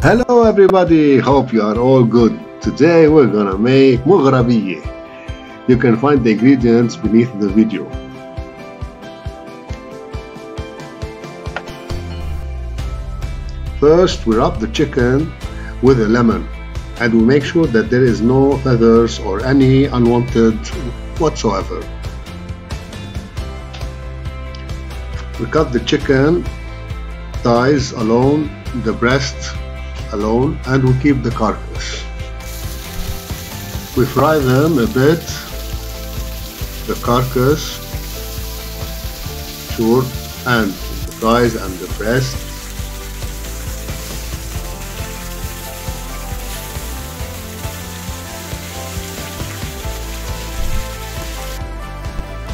Hello everybody, hope you are all good. Today we're gonna make Moghrabieh. You can find the ingredients beneath the video. First we rub the chicken with a lemon and we make sure that there is no feathers or any unwanted whatsoever. We cut the chicken thighs alone, the breast alone, and we keep the carcass. We fry them a bit, the carcass, sure, and the thighs and the breast.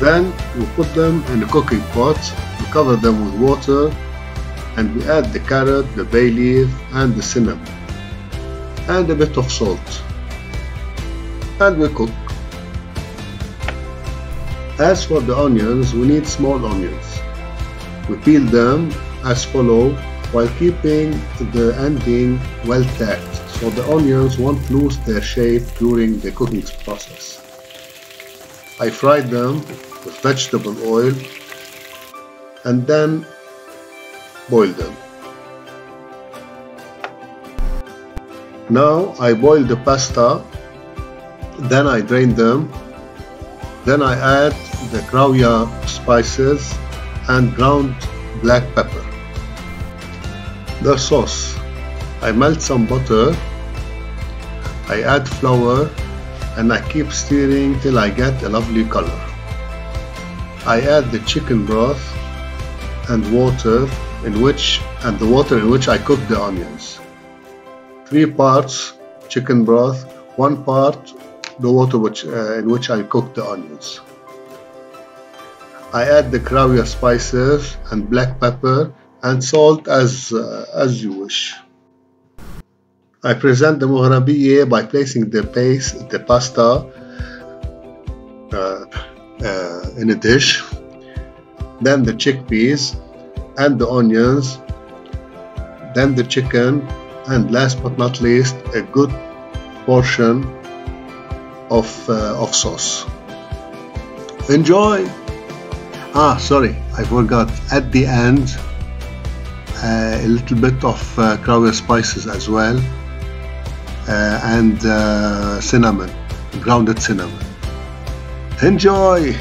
Then we put them in a cooking pot, we cover them with water, and we add the carrot, the bay leaf, and the cinnamon, and a bit of salt, and we cook. As for the onions, we need small onions. We peel them as follow, while keeping the ending well tacked, so the onions won't lose their shape during the cooking process. I fried them with vegetable oil and then boil them. Now I boil the pasta, then I drain them, then I add the Cravi spices and ground black pepper. The sauce, I melt some butter, I add flour, and I keep stirring till I get a lovely color. I add the chicken broth and water in which I cook the onions. 3 parts chicken broth, 1 part the water in which I cook the onions. I add the Cravi spices and black pepper and salt as you wish. I present the Moghrabieh by placing the pasta in a dish, then the chickpeas and the onions, then the chicken, and last but not least a good portion of sauce. Enjoy! Sorry, I forgot, at the end a little bit of Cravi spices as well, and cinnamon, grounded cinnamon. Enjoy!